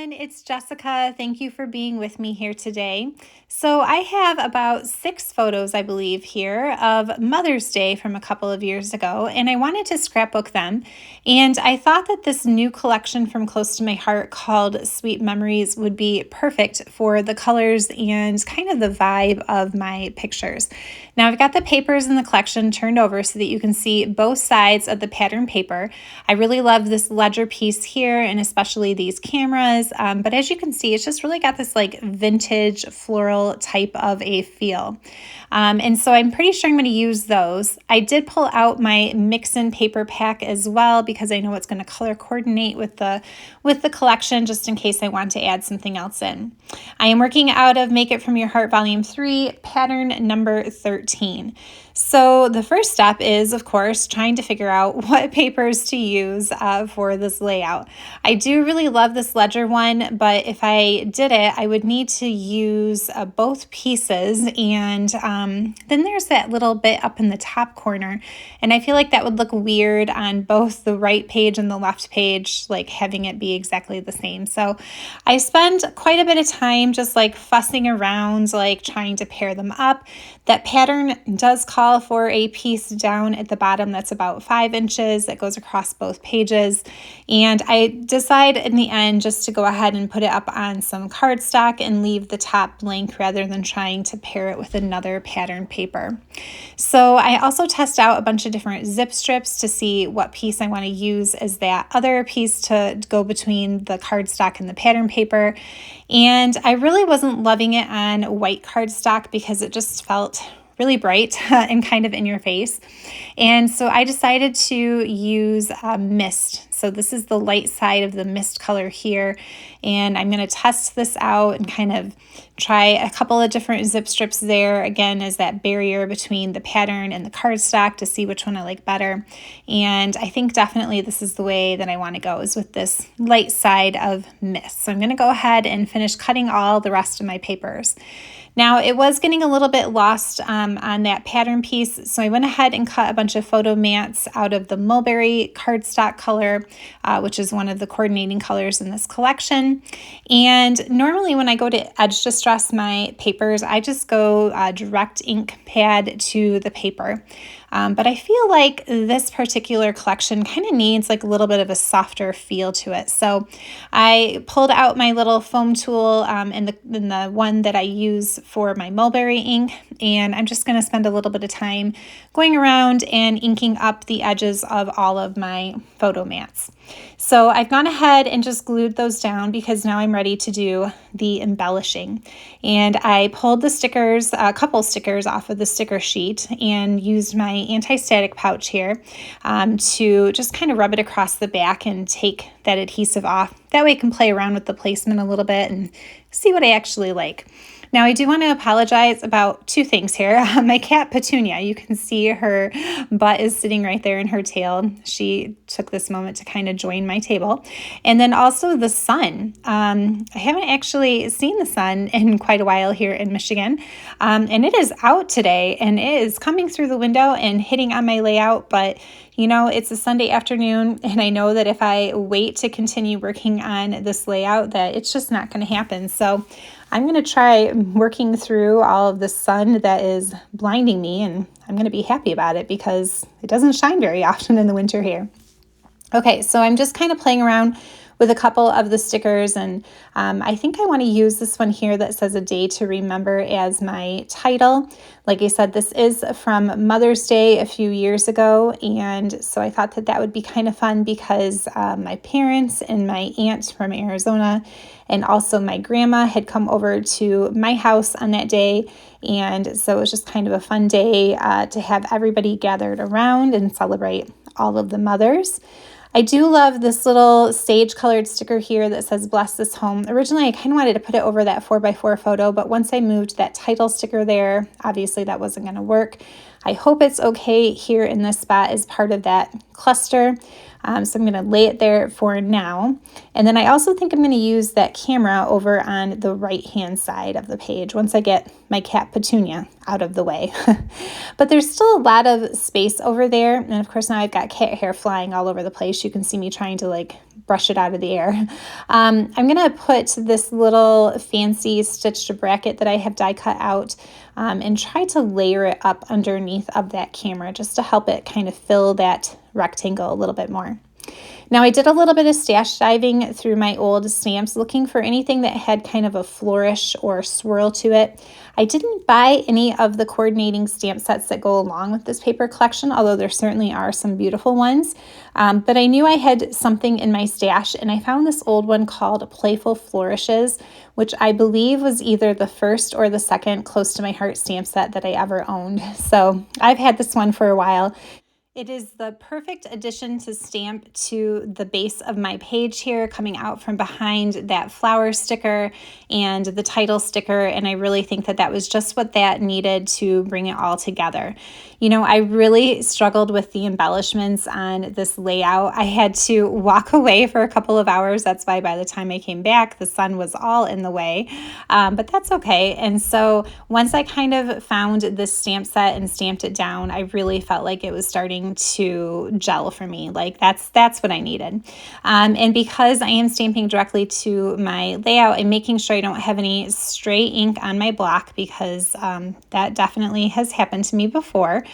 everyone, it's Jessica. Thank you for being with me here today. So, I have about 6 photos, I believe, here of Mother's Day from a couple of years ago, and I wanted to scrapbook them. And I thought that this new collection from close to my heart called Sweet Memories would be perfect for the colors and kind of the vibe of my pictures. Now, I've got the papers in the collection turned over so that you can see both sides of the pattern paper. I really love this ledger piece here and especially these cameras, but as you can see, it's just really got this like vintage floral type of a feel. And so I'm pretty sure I'm going to use those. I did pull out my mix-in paper pack as well because I know it's going to color coordinate with the collection just in case I want to add something else in. I am working out of Make It From Your Heart Volume 3, pattern number 13. So the first step is, of course, trying to figure out what papers to use for this layout. I do really love this ledger one, but if I did it, I would need to use both pieces, and then there's that little bit up in the top corner, and I feel like that would look weird on both the right page and the left page, like having it be exactly the same. So I spend quite a bit of time just like fussing around, like trying to pair them up. That pattern does call for a piece down at the bottom that's about 5 inches that goes across both pages. And I decide in the end just to go ahead and put it up on some cardstock and leave the top blank rather than trying to pair it with another pattern paper. So I also test out a bunch of different zip strips to see what piece I want to use as that other piece to go between the cardstock and the pattern paper. And I really wasn't loving it on white cardstock because it just felt really bright and kind of in your face. And so I decided to use mist. So this is the light side of the mist color here. And I'm going to test this out and kind of try a couple of different zip strips there, again, as that barrier between the pattern and the cardstock to see which one I like better. And I think definitely this is the way that I want to go, is with this light side of mist. So I'm going to go ahead and finish cutting all the rest of my papers. Now, it was getting a little bit lost on that pattern piece, so I went ahead and cut a bunch of photo mats out of the mulberry cardstock color, which is one of the coordinating colors in this collection. And normally when I go to edge distress my papers, I just go direct ink pad to the paper. But I feel like this particular collection kind of needs like a little bit of a softer feel to it. So I pulled out my little foam tool in the one that I use for my mulberry ink, and I'm just going to spend a little bit of time going around and inking up the edges of all of my photo mats. So I've gone ahead and just glued those down because now I'm ready to do the embellishing. And I pulled the stickers, a couple stickers off of the sticker sheet, and used my anti-static pouch here to just kind of rub it across the back and take that adhesive off. That way I can play around with the placement a little bit and see what I actually like. Now, I do want to apologize about 2 things here. My cat, Petunia, you can see her butt is sitting right there in her tail. She took this moment to kind of join my table. And then also the sun. I haven't actually seen the sun in quite a while here in Michigan. And it is out today, and it is coming through the window and hitting on my layout. But you know, it's a Sunday afternoon, and I know that if I wait to continue working on this layout, that it's just not going to happen. So I'm going to try working through all of the sun that is blinding me, and I'm going to be happy about it because it doesn't shine very often in the winter here. Okay, so I'm just kind of playing around with a couple of the stickers, and I think I want to use this one here that says "A Day to Remember" as my title. Like I said, this is from Mother's Day a few years ago, and so I thought that that would be kind of fun because my parents and my aunt from Arizona and also my grandma had come over to my house on that day, and so it was just kind of a fun day to have everybody gathered around and celebrate all of the mothers. I do love this little sage colored sticker here that says "Bless This Home." Originally, I kind of wanted to put it over that 4x4 photo, but once I moved that title sticker there, obviously that wasn't going to work. I hope it's okay here in this spot as part of that cluster. So I'm going to lay it there for now. And then I also think I'm going to use that camera over on the right-hand side of the page once I get my cat Petunia out of the way. But there's still a lot of space over there. And of course, now I've got cat hair flying all over the place. You can see me trying to like brush it out of the air. I'm going to put this little fancy stitched bracket that I have die cut out and try to layer it up underneath of that camera just to help it kind of fill that rectangle a little bit more. Now I did a little bit of stash diving through my old stamps looking for anything that had kind of a flourish or swirl to it. I didn't buy any of the coordinating stamp sets that go along with this paper collection, although there certainly are some beautiful ones. But I knew I had something in my stash, and I found this old one called Playful Flourishes, which I believe was either the first or the second close to my heart stamp set that I ever owned. So I've had this one for a while. It is the perfect addition to stamp to the base of my page here, coming out from behind that flower sticker and the title sticker, and I really think that that was just what that needed to bring it all together. You know, I really struggled with the embellishments on this layout. I had to walk away for a couple of hours. That's why by the time I came back, the sun was all in the way, but that's okay. And so once I kind of found this stamp set and stamped it down, I really felt like it was starting to gel for me. Like that's what I needed. And because I am stamping directly to my layout, I'm making sure I don't have any stray ink on my block because that definitely has happened to me before.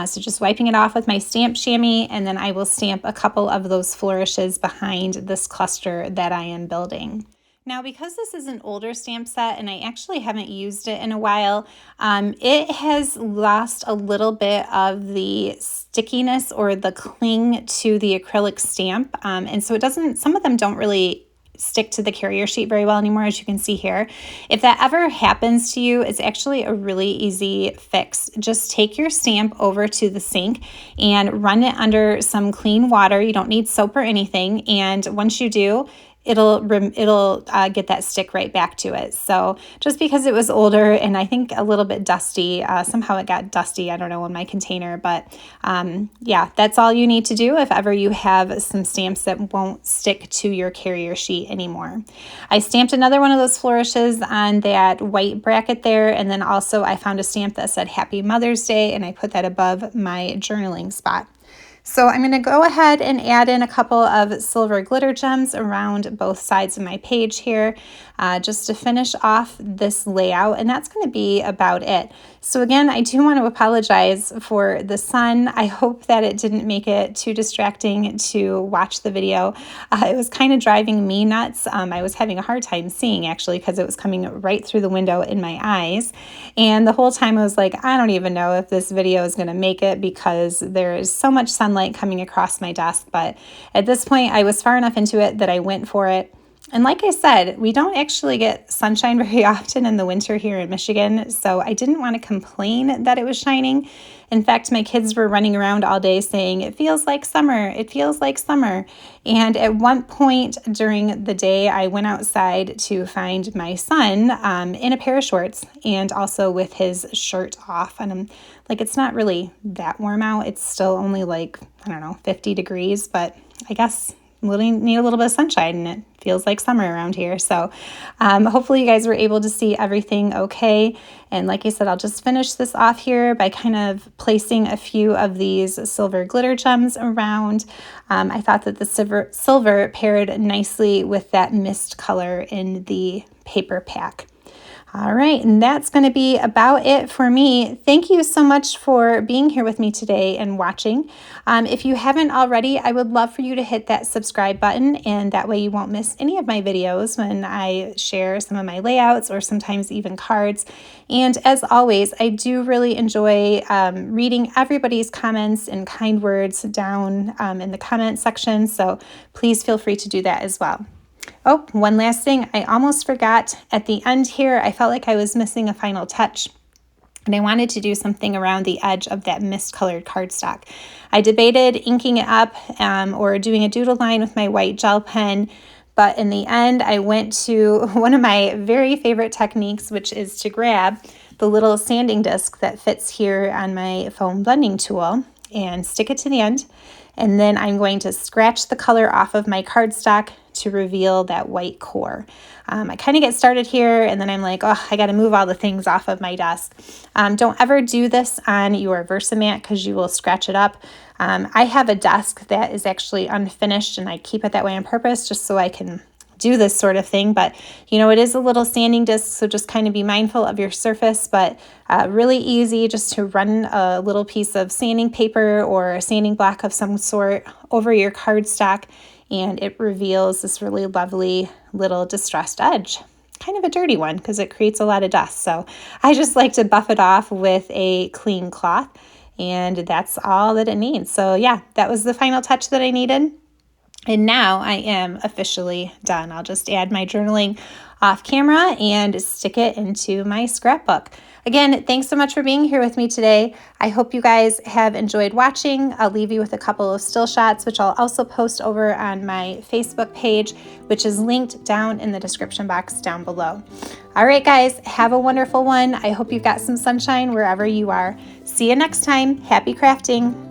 So just wiping it off with my stamp chamois, and then I will stamp a couple of those flourishes behind this cluster that I am building. Now, because this is an older stamp set and I actually haven't used it in a while, it has lost a little bit of the stickiness or the cling to the acrylic stamp. And so it doesn't, some of them don't really stick to the carrier sheet very well anymore, as you can see here. If that ever happens to you, it's actually a really easy fix. Just take your stamp over to the sink and run it under some clean water. You don't need soap or anything. And once you do, it'll get that stick right back to it. So just because it was older and I think a little bit dusty, somehow it got dusty, I don't know, in my container, but yeah, that's all you need to do if ever you have some stamps that won't stick to your carrier sheet anymore. I stamped another one of those flourishes on that white bracket there, and then also I found a stamp that said Happy Mother's Day, and I put that above my journaling spot. So I'm going to go ahead and add in a couple of silver glitter gems around both sides of my page here, just to finish off this layout, and that's going to be about it. So again, I do want to apologize for the sun. I hope that it didn't make it too distracting to watch the video. It was kind of driving me nuts. I was having a hard time seeing actually because it was coming right through the window in my eyes. And the whole time I was like, I don't even know if this video is going to make it because there is so much sunlight coming across my desk. But at this point, I was far enough into it that I went for it. And like I said, we don't actually get sunshine very often in the winter here in Michigan, so I didn't want to complain that it was shining. In fact, my kids were running around all day saying, it feels like summer, it feels like summer. And at one point during the day, I went outside to find my son in a pair of shorts and also with his shirt off. And I'm like, it's not really that warm out. It's still only like, I don't know, 50 degrees, but I guess we need a little bit of sunshine and it feels like summer around here. So hopefully you guys were able to see everything okay. And like I said, I'll just finish this off here by kind of placing a few of these silver glitter gems around. I thought that the silver paired nicely with that mist color in the paper pack. All right, and that's going to be about it for me. Thank you so much for being here with me today and watching. If you haven't already, I would love for you to hit that subscribe button, and that way you won't miss any of my videos when I share some of my layouts or sometimes even cards. And as always, I do really enjoy reading everybody's comments and kind words down in the comment section, so please feel free to do that as well. Oh, one last thing. I almost forgot at the end here, I felt like I was missing a final touch. And I wanted to do something around the edge of that mist-colored cardstock. I debated inking it up or doing a doodle line with my white gel pen. But in the end, I went to one of my very favorite techniques, which is to grab the little sanding disc that fits here on my foam blending tool. and stick it to the end. And then I'm going to scratch the color off of my cardstock to reveal that white core. I kind of get started here and then I'm like, oh, I got to move all the things off of my desk. Don't ever do this on your Versamat because you will scratch it up. I have a desk that is actually unfinished and I keep it that way on purpose just so I can do this sort of thing, but you know, it is a little sanding disc, so just kind of be mindful of your surface, but really easy just to run a little piece of sanding paper or a sanding block of some sort over your cardstock, and it reveals this really lovely little distressed edge. Kind of a dirty one because it creates a lot of dust, so I just like to buff it off with a clean cloth, and that's all that it needs. So yeah, that was the final touch that I needed. And now I am officially done. I'll just add my journaling off camera and stick it into my scrapbook. Again, thanks so much for being here with me today. I hope you guys have enjoyed watching. I'll leave you with a couple of still shots, which I'll also post over on my Facebook page, which is linked down in the description box down below. All right, guys, have a wonderful one. I hope you've got some sunshine wherever you are. See you next time. Happy crafting.